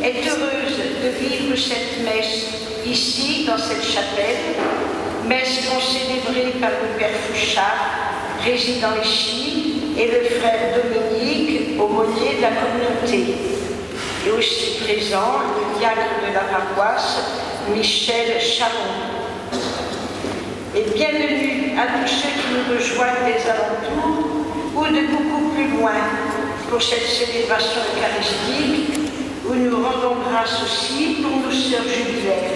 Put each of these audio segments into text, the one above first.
est heureuse de vivre cette messe ici, dans cette chapelle, messe concélébrée par le Père Fouchard, résident ici, et le frère Dominique, aumônier de la communauté. Et aussi présent le diacre de la paroisse, Michel Charon. Et bienvenue à tous ceux qui nous rejoignent des alentours ou de beaucoup plus loin pour cette célébration eucharistique où nous rendons grâce aussi pour nos sœurs jubilaires.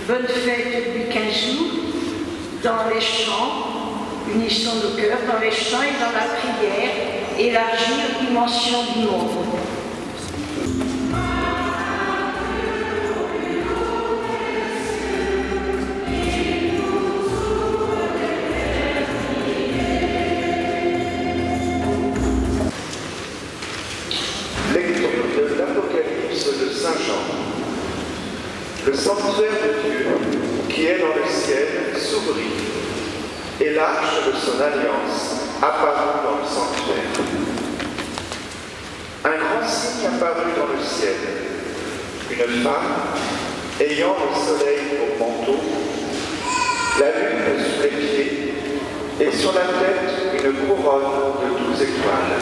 Bonne fête depuis 15 août, dans les chants, unissons nos cœurs dans les chants et dans la prière, élargie aux dimensions du monde. Le sanctuaire de Dieu, qui est dans le ciel, s'ouvrit, et l'arche de son alliance apparut dans le sanctuaire. Un grand signe apparut dans le ciel, une femme ayant le soleil pour manteau, la lune sous les pieds, et sur la tête une couronne de 12 étoiles.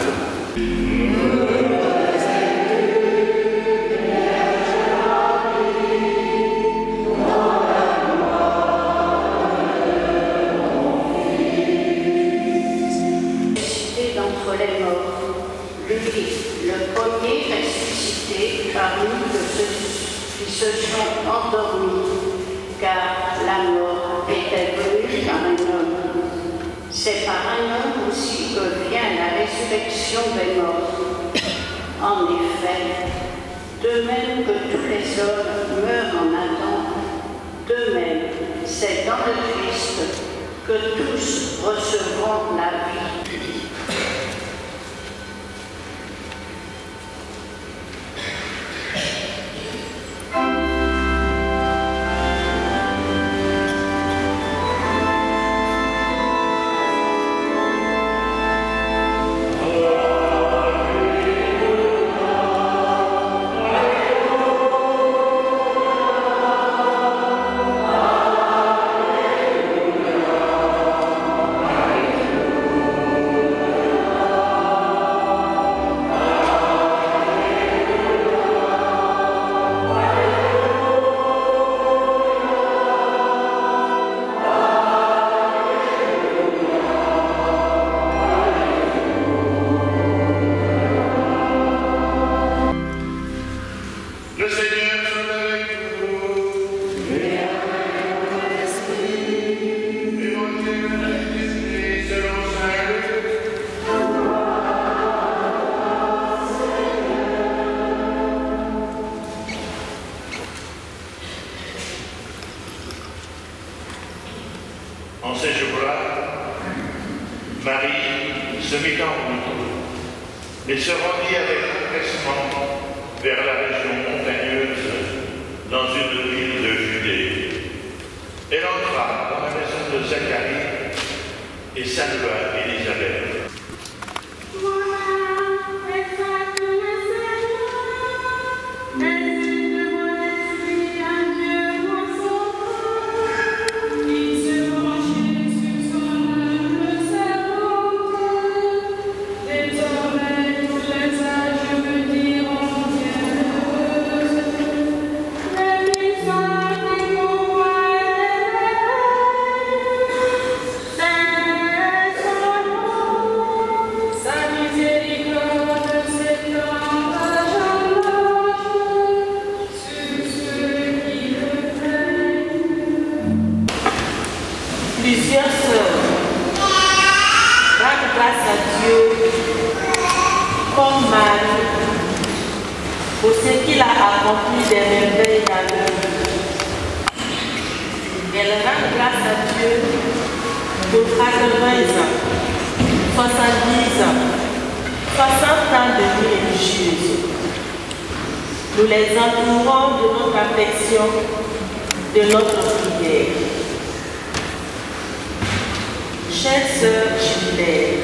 Le premier ressuscité parmi ceux qui se sont endormis, car la mort était venue par un homme. C'est par un homme aussi que vient la résurrection des morts. En effet, de même que tous les hommes meurent en Adam, de même, c'est dans le Christ que tous recevront la vie. En ces jours-là, Marie se mit en route et se rendit avec empressement vers la région montagneuse dans une ville de Judée. Elle entra dans la maison de Zacharie et salua Élisabeth. Plusieurs sœurs rendent grâce à Dieu comme Marie pour ce qu'il a accompli des merveilles dans leur vie. Elles rendent grâce à Dieu pour 80 ans, 70 ans, 60 ans de vie religieuse. Nous les entourons de notre affection, de notre prière. Chères sœurs jubilaires,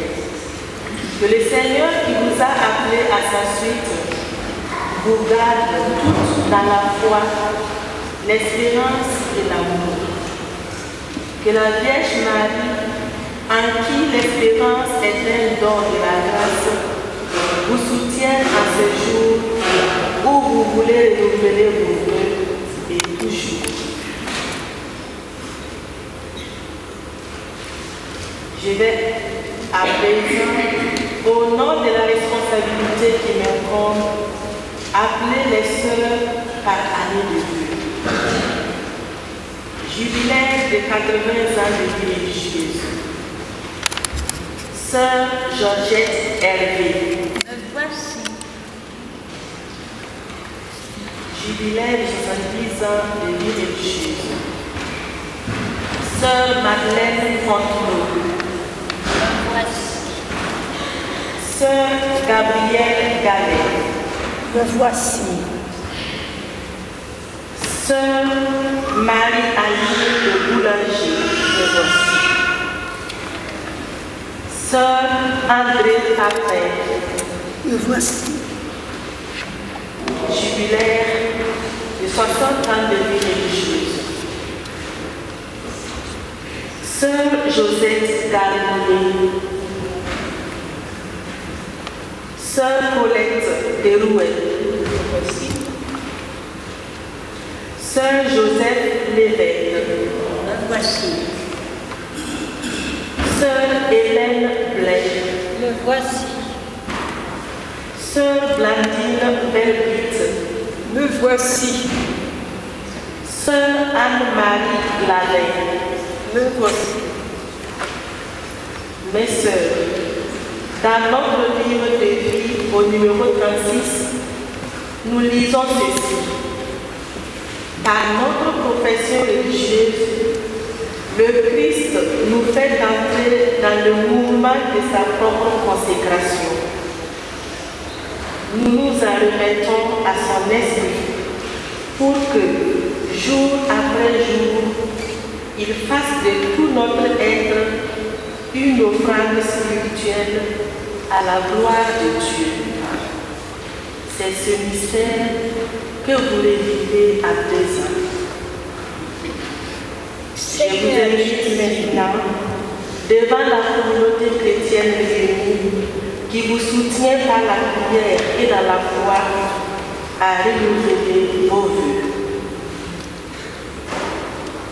que le Seigneur qui vous a appelé à sa suite vous garde toutes dans la foi, l'espérance et l'amour. Que la Vierge Marie, en qui l'espérance est un don de la grâce, vous soutienne en ce jour où vous voulez renouveler vos vœux et toujours. Je vais à présent, au nom de la responsabilité qui m'incombe, appeler les sœurs par année de vœux. Jubilaire de 80 ans de vie religieuse. Sœur Georgette Hervé. Me voici. Jubilaire de 70 ans de vie religieuse. Sœur Madeleine Fontenot. Me voici. Sœur Gabrielle Gallet. Me voici. Sœur Marie-Aline de Boulanger. Me voici. Sœur André Papin. Me voici. Jubilaire de 60 ans de vie religieuse. Sœur Josette Garnier. Sœur Colette Derouet. Sœur Joseph Lévesque. Me voici. Sœur Hélène Blais. Me voici. Sœur Blandine Belbit. Me voici. Sœur Anne-Marie Lavey. Me voici. Mes sœurs, dans notre livre de vie au numéro 36, nous lisons ceci. Par notre profession religieuse, le Christ nous fait entrer dans le mouvement de sa propre consécration. Nous nous en remettons à son esprit pour que, jour après jour, il fasse de tout notre être une offrande spirituelle à la gloire de Dieu. C'est ce mystère que vous revivez à présent. Je vous invite maintenant, devant la communauté chrétienne réunie, qui vous soutient par la prière et dans la foi, à renouveler vos vœux.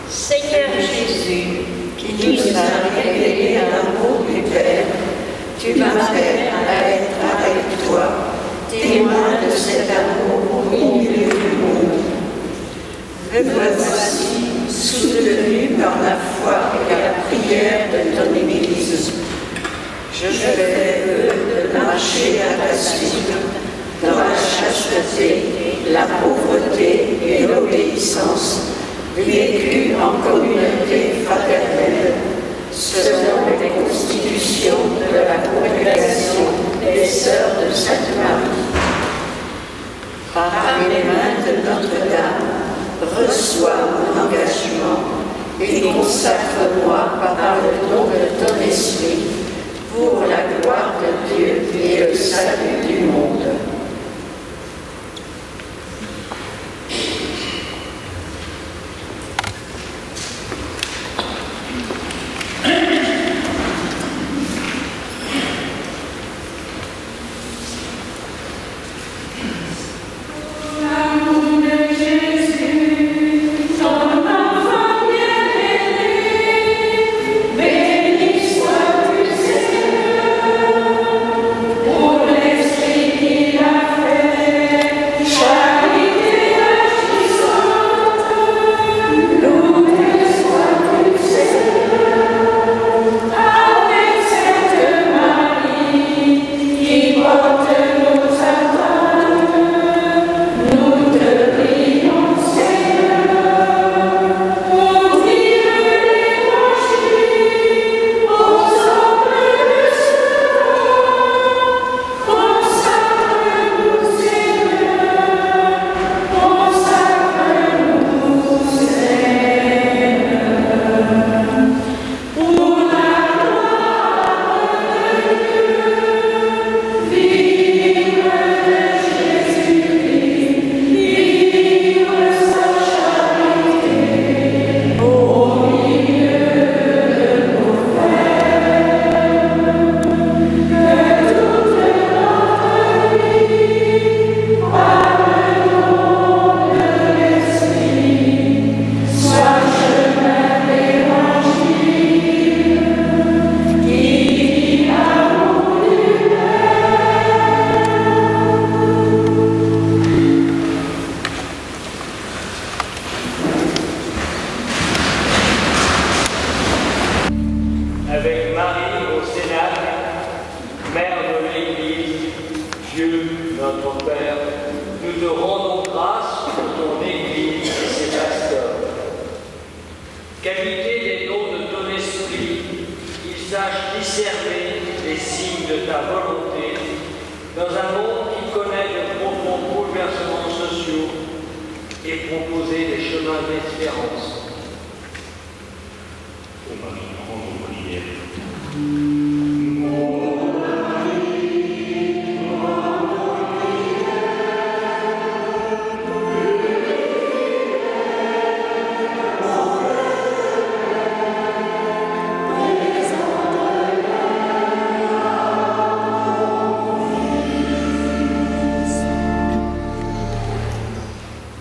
Seigneur Jésus, qui nous a révélé l'amour du Père, tu m'appelles à être avec toi, témoin de cet amour au milieu du monde. Me voici soutenu par la foi et la prière de ton Église. Je fais vœu de marcher à ta suite dans la chasteté, la pauvreté et l'obéissance, vécue en communauté fraternelle, selon les constitutions de la congrégation des Sœurs de Sainte-Marie. Par les mains de Notre-Dame, reçois mon engagement et consacre-moi par le don de ton esprit pour la gloire de Dieu et le salut du monde. Pour l'esprit qui l'a et proposer des chemins d'espérance. Ô Marie, grande prière.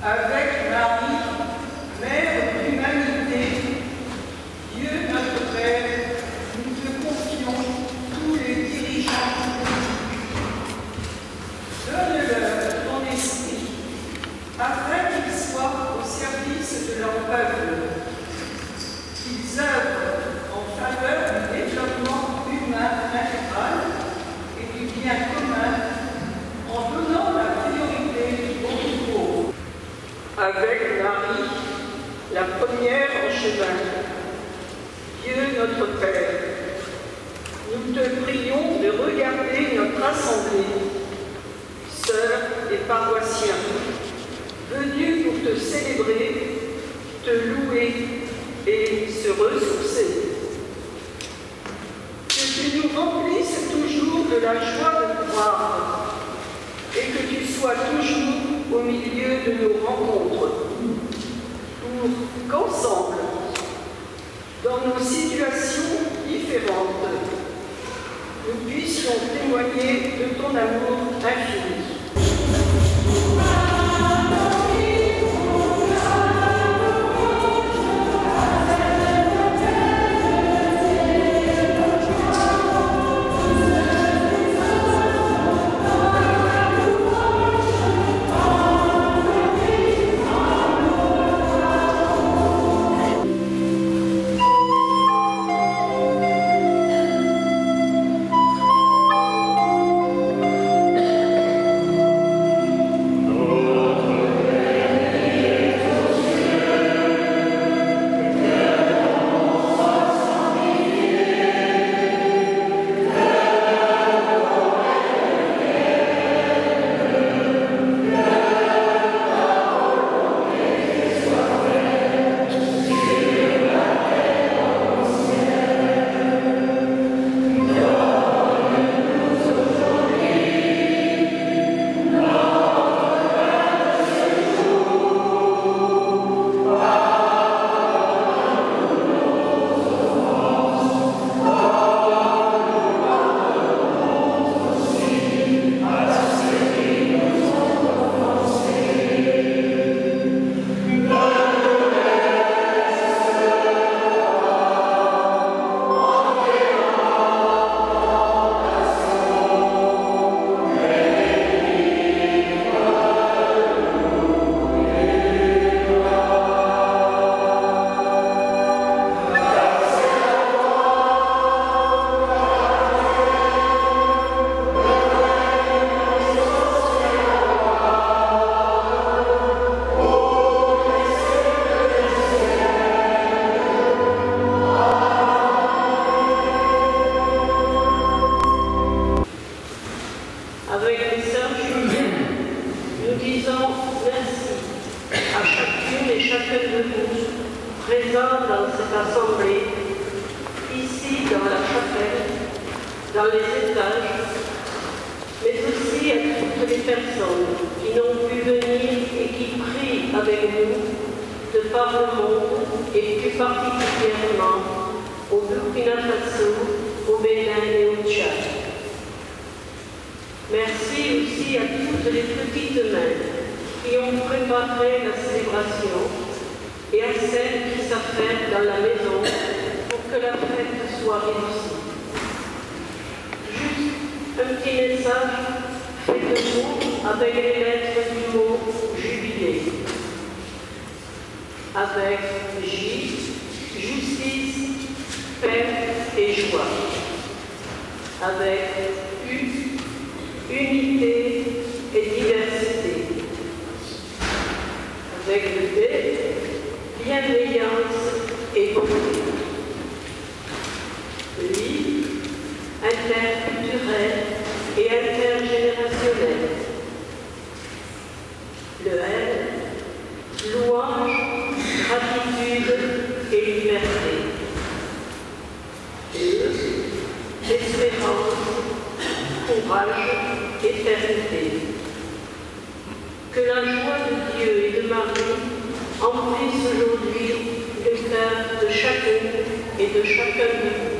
Avec Marie, Mère d'humanité, Dieu notre Père, nous te confions tous les dirigeants. Donne-leur ton esprit, afin qu'ils soient au service de leur peuple, qu'ils œuvrent en faveur du développement humain intégral et du bien commun, en donnant la priorité aux plus pauvres. Avec Marie, la première en chemin, Dieu notre Père, nous te prions de regarder notre assemblée, sœurs et paroissiens, venus pour te célébrer, te louer et se ressourcer. Que tu nous remplisses toujours de la joie de croire et que tu sois toujours au milieu de nos rencontres, pour qu'ensemble, dans nos situations différentes, nous puissions témoigner de ton amour infini. présents dans cette assemblée, ici dans la chapelle, dans les étages, mais aussi à toutes les personnes qui n'ont pu venir et qui prient avec nous de par le monde et plus particulièrement au Burkina Faso, au Bénin et au Tchad. Merci aussi à toutes les petites mains qui ont préparé la célébration et à celles qui s'affairent dans la maison pour que la fête soit réussie. Juste un petit message fait de mots avec les lettres du mot jubilé. Avec J, justice, paix et joie. Avec U, unité et diversité. Avec le B, bienveillance et bonté. L'I, interculturel et intergénérationnel. Le L, liberté. Espérance, courage, éternité. Que la joie de Dieu et de Marie emplisse aujourd'hui le cœur de chacune et de chacun de vous.